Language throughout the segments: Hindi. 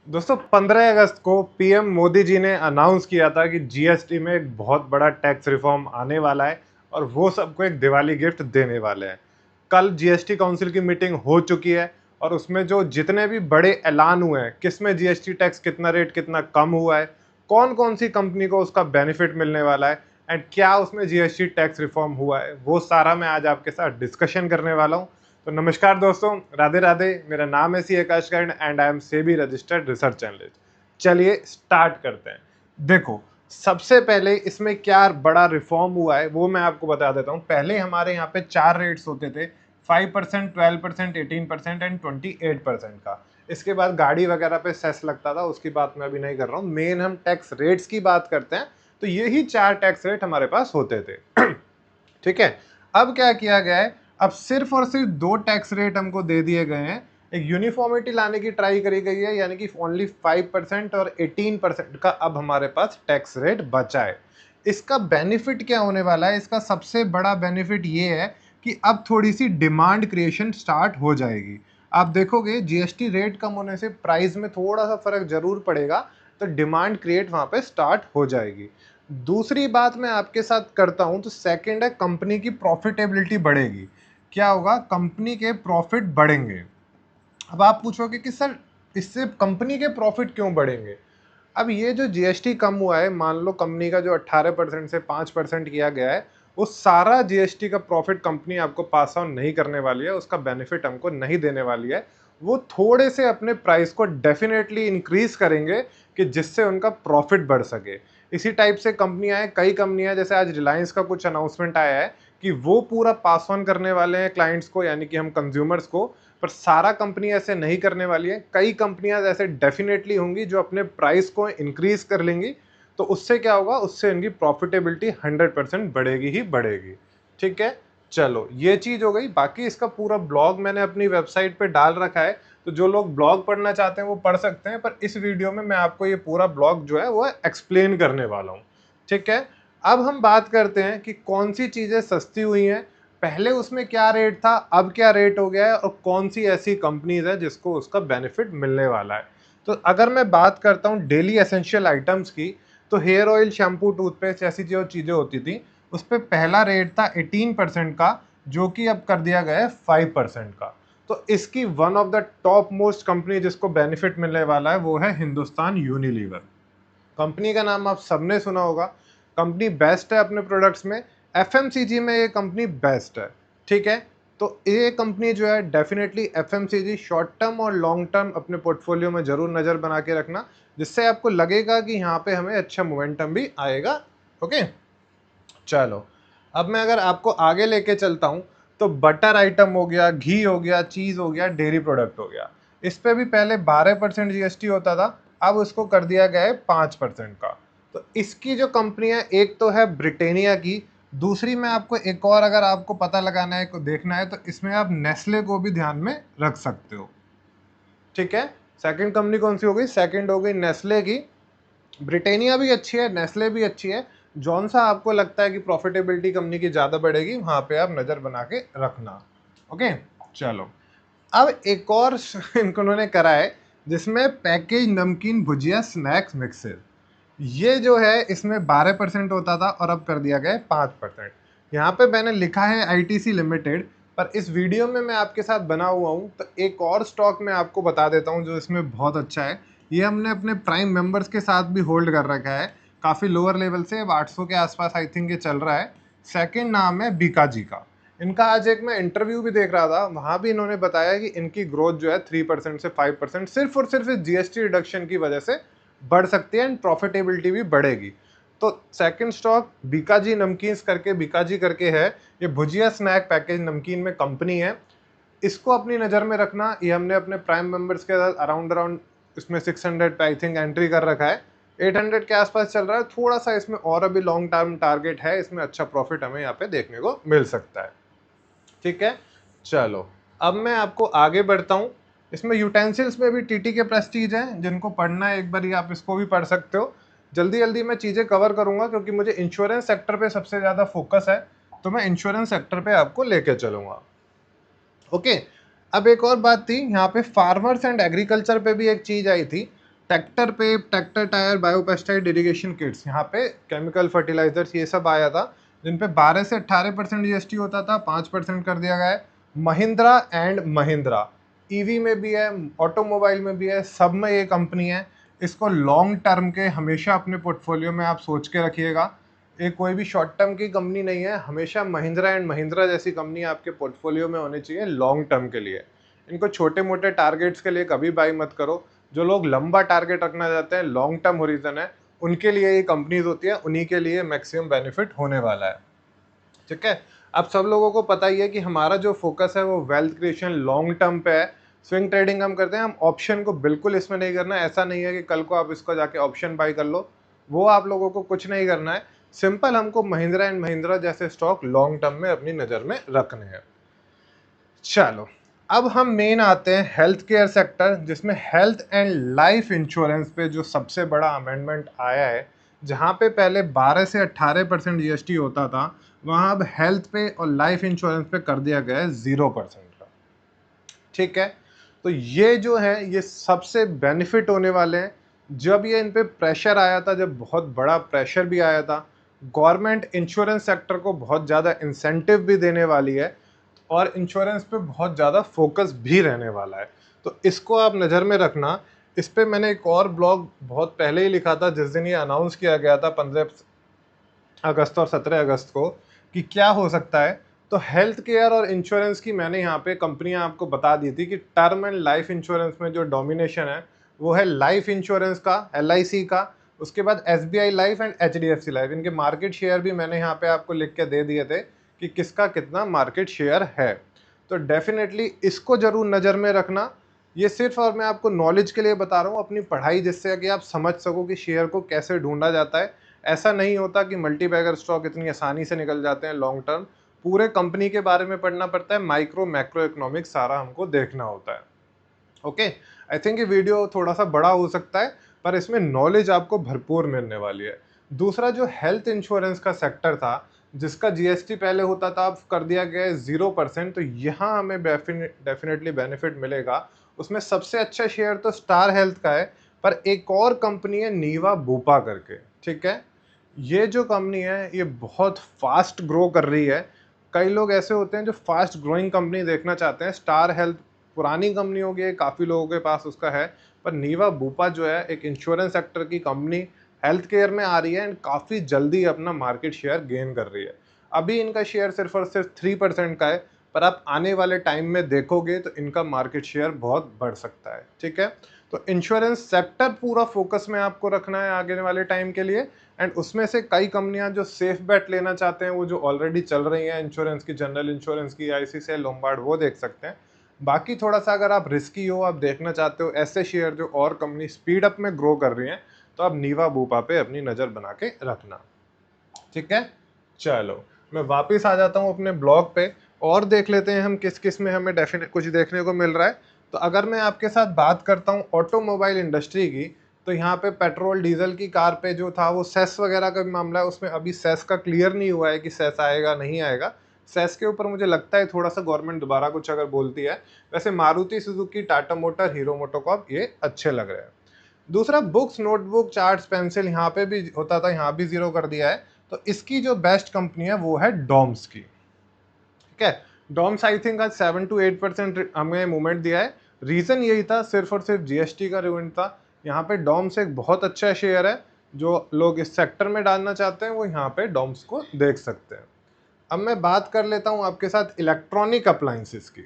दोस्तों 15 अगस्त को पीएम मोदी जी ने अनाउंस किया था कि जीएसटी में एक बहुत बड़ा टैक्स रिफॉर्म आने वाला है और वो सबको एक दिवाली गिफ्ट देने वाले हैं। कल जीएसटी काउंसिल की मीटिंग हो चुकी है और उसमें जो जितने भी बड़े ऐलान हुए हैं, किसमें जीएसटी टैक्स कितना रेट कितना कम हुआ है, कौन कौन सी कंपनी को उसका बेनिफिट मिलने वाला है एंड क्या उसमें जीएसटी टैक्स रिफॉर्म हुआ है, वो सारा मैं आज आपके साथ डिस्कशन करने वाला हूँ। तो नमस्कार दोस्तों, राधे राधे। मेरा नाम है C Akash Karn and I am SEBI registered research analyst. चलिए स्टार्ट करते हैं। देखो, सबसे पहले इसमें क्या बड़ा रिफॉर्म हुआ है वो मैं आपको बता देता हूँ। पहले हमारे यहाँ पे 4 रेट्स होते थे, 5%, 12%, 18% एंड 28% का। इसके बाद गाड़ी वगैरह पे सेस लगता था, उसकी बात मैं अभी नहीं कर रहा हूँ। मेन हम टैक्स रेट्स की बात करते हैं, तो यही 4 टैक्स रेट हमारे पास होते थे। ठीक है। अब क्या किया गया है, अब सिर्फ और सिर्फ 2 टैक्स रेट हमको दे दिए गए हैं। एक यूनिफॉर्मिटी लाने की ट्राई करी गई है, यानी कि ओनली 5% और 18% का अब हमारे पास टैक्स रेट बचा है। इसका बेनिफिट क्या होने वाला है? इसका सबसे बड़ा बेनिफिट ये है कि अब थोड़ी सी डिमांड क्रिएशन स्टार्ट हो जाएगी। आप देखोगे जीएसटी रेट कम होने से प्राइस में थोड़ा सा फर्क जरूर पड़ेगा, तो डिमांड क्रिएट वहां पे स्टार्ट हो जाएगी। दूसरी बात मैं आपके साथ करता हूं, तो सेकंड है कंपनी की प्रॉफिटेबिलिटी बढ़ेगी। क्या होगा? कंपनी के प्रॉफिट बढ़ेंगे। अब आप पूछोगे कि सर इससे कंपनी के प्रॉफिट क्यों बढ़ेंगे? अब ये जो जीएसटी कम हुआ है, मान लो कंपनी का जो 18% से 5% किया गया है, वो सारा जीएसटी का प्रॉफिट कंपनी आपको पास ऑन नहीं करने वाली है, उसका बेनिफिट हमको नहीं देने वाली है। वो थोड़े से अपने प्राइस को डेफिनेटली इंक्रीज करेंगे कि जिससे उनका प्रॉफिट बढ़ सके। इसी टाइप से कंपनियां हैं, कई कंपनियां, जैसे आज रिलायंस का कुछ अनाउंसमेंट आया है कि वो पूरा पास ऑन करने वाले हैं क्लाइंट्स को, यानी कि हम कंज्यूमर्स को। पर सारा कंपनी ऐसे नहीं करने वाली है, कई कंपनियां ऐसे डेफिनेटली होंगी जो अपने प्राइस को इंक्रीज कर लेंगी। तो उससे क्या होगा? उससे इनकी प्रॉफिटेबिलिटी 100% बढ़ेगी ही बढ़ेगी। ठीक है, चलो ये चीज हो गई। बाकी इसका पूरा ब्लॉग मैंने अपनी वेबसाइट पे डाल रखा है, तो जो लोग ब्लॉग पढ़ना चाहते हैं वो पढ़ सकते हैं। पर इस वीडियो में मैं आपको ये पूरा ब्लॉग जो है वो एक्सप्लेन करने वाला हूँ। ठीक है। अब हम बात करते हैं कि कौन सी चीजें सस्ती हुई हैं, पहले उसमें क्या रेट था, अब क्या रेट हो गया है, और कौन सी ऐसी कंपनीज है जिसको उसका बेनिफिट मिलने वाला है। तो अगर मैं बात करता हूँ डेली एसेंशियल आइटम्स की, तो हेयर ऑयल, शैम्पू, टूथपेस्ट ऐसी जो चीज़ें होती थी, उस पर पहला रेट था 18% का, जो कि अब कर दिया गया है 5% का। तो इसकी one of the top most company जिसको बेनिफिट मिलने वाला है वो है हिंदुस्तान यूनिलीवर। कंपनी का नाम आप सबने सुना होगा। कंपनी बेस्ट है अपने प्रोडक्ट्स में, एफएमसीजी में ये कंपनी बेस्ट है। ठीक है। तो ये कंपनी जो है डेफिनेटली एफएमसीजी शॉर्ट टर्म और लॉन्ग टर्म अपने पोर्टफोलियो में जरूर नज़र बना के रखना, जिससे आपको लगेगा कि यहाँ पे हमें अच्छा मोमेंटम भी आएगा। ओके, चलो अब मैं अगर आपको आगे लेके चलता हूँ, तो बटर आइटम हो गया, घी हो गया, चीज़ हो गया, डेयरी प्रोडक्ट हो गया। इस पे भी पहले 12% जीएसटी होता था, अब उसको कर दिया गया है 5% का। तो इसकी जो कंपनी है, एक तो है ब्रिटानिया की, दूसरी में आपको एक और अगर आपको पता लगाना है, देखना है, तो इसमें आप नेस्ले को भी ध्यान में रख सकते हो। ठीक है। सेकंड कंपनी कौन सी हो गई? सेकंड हो गई नेस्ले की। ब्रिटानिया भी अच्छी है, नेस्ले भी अच्छी है। जौन सा आपको लगता है कि प्रॉफिटेबिलिटी कंपनी की ज़्यादा बढ़ेगी, वहाँ पे आप नज़र बना के रखना। ओके, चलो अब एक और इन्होंने करा है, जिसमें पैकेज नमकीन भुजिया स्नैक्स मिक्सेस। ये जो है इसमें 12% होता था और अब कर दिया गया है 5%। यहाँ पे मैंने लिखा है आईटीसी लिमिटेड, पर इस वीडियो में मैं आपके साथ बना हुआ हूँ, तो एक और स्टॉक मैं आपको बता देता हूँ जो इसमें बहुत अच्छा है। ये हमने अपने प्राइम मेंबर्स के साथ भी होल्ड कर रखा है, काफ़ी लोअर लेवल से, अब 800 के आसपास आई थिंक ये चल रहा है। सेकेंड नाम है बीकाजी का। इनका आज एक मैं इंटरव्यू भी देख रहा था, वहाँ भी इन्होंने बताया कि इनकी ग्रोथ जो है 3% से 5% सिर्फ और सिर्फ जीएसटी रिडक्शन की वजह से बढ़ सकती है एंड प्रॉफिटेबिलिटी भी बढ़ेगी। तो सेकंड स्टॉक बीकाजी नमकीन्स करके, बीकाजी करके है, ये भुजिया स्नैक पैकेज नमकीन में कंपनी है। इसको अपनी नज़र में रखना। ये हमने अपने प्राइम मेंबर्स के साथ अराउंड अराउंड इसमें 600 पे आई थिंक एंट्री कर रखा है, 800 के आसपास चल रहा है। थोड़ा सा इसमें और अभी लॉन्ग टर्म टारगेट है, इसमें अच्छा प्रॉफिट हमें यहाँ पे देखने को मिल सकता है। ठीक है, चलो अब मैं आपको आगे बढ़ता हूँ। इसमें यूटेंसिल्स में भी टीटी के प्रेस्टीज हैं, जिनको पढ़ना है एक बार आप इसको भी पढ़ सकते हो। जल्दी जल्दी मैं चीज़ें कवर करूंगा क्योंकि मुझे इंश्योरेंस सेक्टर पे सबसे ज़्यादा फोकस है, तो मैं इंश्योरेंस सेक्टर पे आपको लेके चलूंगा। ओके, अब एक और बात थी यहाँ पे, फार्मर्स एंड एग्रीकल्चर पे भी एक चीज़ आई थी। ट्रैक्टर पे ट्रैक्टर टायर बायोपेस्टाइड इरिगेशन किट्स, यहाँ पे केमिकल फर्टिलाइजर्स ये सब आया था, जिन पे 12 से 18% जीएसटी होता था, 5% कर दिया गया है। महिंद्रा एंड महिंद्रा ईवी में भी है, ऑटोमोबाइल में भी है, सब में ये कंपनी है। इसको लॉन्ग टर्म के हमेशा अपने पोर्टफोलियो में आप सोच के रखिएगा। ये कोई भी शॉर्ट टर्म की कंपनी नहीं है, हमेशा महिंद्रा एंड महिंद्रा जैसी कंपनी आपके पोर्टफोलियो में होनी चाहिए लॉन्ग टर्म के लिए। इनको छोटे मोटे टारगेट्स के लिए कभी बाई मत करो। जो लोग लंबा टारगेट रखना चाहते हैं, लॉन्ग टर्म होरिजन है, उनके लिए ये कंपनीज होती है, उन्हीं के लिए मैक्सिमम बेनिफिट होने वाला है। ठीक है, अब सब लोगों को पता ही है कि हमारा जो फोकस है वो वेल्थ क्रिएशन लॉन्ग टर्म पे है। स्विंग ट्रेडिंग हम करते हैं, हम ऑप्शन को बिल्कुल इसमें नहीं करना है। ऐसा नहीं है कि कल को आप इसको जाके ऑप्शन बाई कर लो, वो आप लोगों को कुछ नहीं करना है। सिंपल हमको महिंद्रा एंड महिंद्रा जैसे स्टॉक लॉन्ग टर्म में अपनी नज़र में रखने हैं। चलो, अब हम मेन आते हैं हेल्थ केयर सेक्टर, जिसमें हेल्थ एंड लाइफ इंश्योरेंस पे जो सबसे बड़ा अमेंडमेंट आया है। जहाँ पे पहले 12 से 18% जीएसटी होता था, वहाँ अब हेल्थ पे और लाइफ इंश्योरेंस पे कर दिया गया है 0% का। ठीक है, तो ये जो है ये सबसे बेनिफिट होने वाले हैं। जब ये इन पे प्रेशर आया था, जब बहुत बड़ा प्रेशर भी आया था, गवर्नमेंट इंश्योरेंस सेक्टर को बहुत ज़्यादा इंसेंटिव भी देने वाली है और इंश्योरेंस पे बहुत ज़्यादा फोकस भी रहने वाला है। तो इसको आप नज़र में रखना। इस पे मैंने एक और ब्लॉग बहुत पहले ही लिखा था, जिस दिन ये अनाउंस किया गया था 15 अगस्त और 17 अगस्त को, कि क्या हो सकता है। तो हेल्थ केयर और इंश्योरेंस की मैंने यहाँ पे कंपनियाँ आपको बता दी थी कि टर्म एंड लाइफ इंश्योरेंस में जो डोमिनेशन है वो है लाइफ इंश्योरेंस का, LIC का, उसके बाद SBI life and HDFC life. इनके मार्केट शेयर भी मैंने यहाँ पे आपको लिख के दे दिए थे कि किसका कितना मार्केट शेयर है। तो डेफिनेटली इसको जरूर नज़र में रखना। ये सिर्फ और मैं आपको नॉलेज के लिए बता रहा हूँ, अपनी पढ़ाई, जिससे कि आप समझ सको कि शेयर को कैसे ढूंढा जाता है। ऐसा नहीं होता कि मल्टीबैगर स्टॉक इतनी आसानी से निकल जाते हैं लॉन्ग टर्म। पूरे कंपनी के बारे में पढ़ना पड़ता है, माइक्रो मैक्रो इकोनॉमिक्स सारा हमको देखना होता है। ओके, आई थिंक ये वीडियो थोड़ा सा बड़ा हो सकता है, पर इसमें नॉलेज आपको भरपूर मिलने वाली है। दूसरा जो हेल्थ इंश्योरेंस का सेक्टर था, जिसका जीएसटी पहले होता था, अब कर दिया गया है 0%, तो यहाँ हमें डेफिनेटली बेनिफिट मिलेगा। उसमें सबसे अच्छा शेयर तो स्टार हेल्थ का है, पर एक और कंपनी है नीवा बुपा करके। ठीक है, ये जो कंपनी है ये बहुत फास्ट ग्रो कर रही है। कई लोग ऐसे होते हैं जो फास्ट ग्रोइंग कंपनी देखना चाहते हैं। स्टार हेल्थ पुरानी कंपनी हो गई, काफ़ी लोगों के पास उसका है, पर नीवा बुपा जो है एक इंश्योरेंस सेक्टर की कंपनी हेल्थ केयर में आ रही है एंड काफ़ी जल्दी अपना मार्केट शेयर गेन कर रही है। अभी इनका शेयर सिर्फ और सिर्फ 3% का है, पर आप आने वाले टाइम में देखोगे तो इनका मार्केट शेयर बहुत बढ़ सकता है। ठीक है, तो इंश्योरेंस सेक्टर पूरा फोकस में आपको रखना है आगे वाले टाइम के लिए। एंड उसमें से कई कंपनियां जो सेफ बेट लेना चाहते हैं, वो जो ऑलरेडी चल रही हैं इंश्योरेंस की, जनरल इंश्योरेंस की, ICICI लोम्बार्ड, वो देख सकते हैं। बाकी थोड़ा सा अगर आप रिस्की हो, आप देखना चाहते हो ऐसे शेयर जो और कंपनी स्पीड अप में ग्रो कर रही हैं, तो आप नीवा बूपा पे अपनी नज़र बना के रखना। ठीक है, चलो मैं वापस आ जाता हूँ अपने ब्लॉग पे और देख लेते हैं हम किस किस में हमें डेफिनेट कुछ देखने को मिल रहा है। तो अगर मैं आपके साथ बात करता हूँ ऑटोमोबाइल इंडस्ट्री की, तो यहाँ पे पेट्रोल डीजल की कार पे जो था वो सेस वगैरह का भी मामला है। उसमें अभी सेस का क्लियर नहीं हुआ है कि सेस आएगा नहीं आएगा। सेस के ऊपर मुझे लगता है थोड़ा सा गवर्नमेंट दोबारा कुछ अगर बोलती है। वैसे Maruti Suzuki, Tata motor, hero MotoCorp ये अच्छे लग रहे हैं। दूसरा बुक्स, नोटबुक, चार्ट्स, पेंसिल, यहाँ पे भी होता था, यहाँ भी 0 कर दिया है। तो इसकी जो बेस्ट कंपनी है वो है डॉम्स की। ठीक है, डॉम्स आई थिंक आज 7 to 8% हमें मूवमेंट दिया है। रीज़न यही था, सिर्फ और सिर्फ जीएसटी का रिवेंट था। यहाँ पे डॉम्स एक बहुत अच्छा शेयर है, जो लोग इस सेक्टर में डालना चाहते हैं वो यहाँ पे डॉम्स को देख सकते हैं। अब मैं बात कर लेता हूँ आपके साथ इलेक्ट्रॉनिक अप्लाइंसेस की।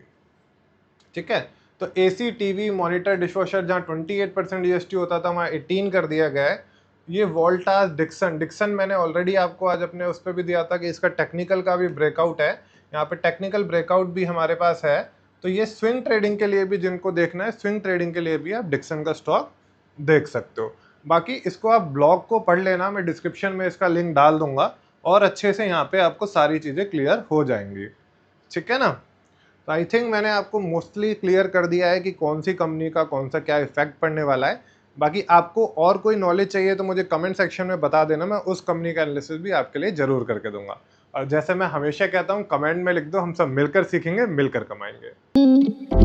ठीक है, तो AC, टीवी, मॉनिटर, डिशवॉशर, जहाँ 28% जीएसटी होता था, वहाँ 18 कर दिया गया है। ये वोल्टास, डिक्सन मैंने ऑलरेडी आपको आज अपने उस पर भी दिया था कि इसका टेक्निकल का भी ब्रेकआउट है। यहाँ पे टेक्निकल ब्रेकआउट भी हमारे पास है। तो ये स्विंग ट्रेडिंग के लिए भी, जिनको देखना है स्विंग ट्रेडिंग के लिए भी, आप डिक्सन का स्टॉक देख सकते हो। बाकी इसको आप ब्लॉग को पढ़ लेना, मैं डिस्क्रिप्शन में इसका लिंक डाल दूंगा और अच्छे से यहाँ पे आपको सारी चीज़ें क्लियर हो जाएंगी। ठीक है ना, तो आई थिंक मैंने आपको मोस्टली क्लियर कर दिया है कि कौन सी कंपनी का कौन सा क्या इफेक्ट पड़ने वाला है। बाकी आपको और कोई नॉलेज चाहिए तो मुझे कमेंट सेक्शन में बता देना, मैं उस कंपनी का एनालिसिस भी आपके लिए जरूर करके दूंगा। और जैसे मैं हमेशा कहता हूँ, कमेंट में लिख दो, हम सब मिलकर सीखेंगे, मिलकर कमाएंगे।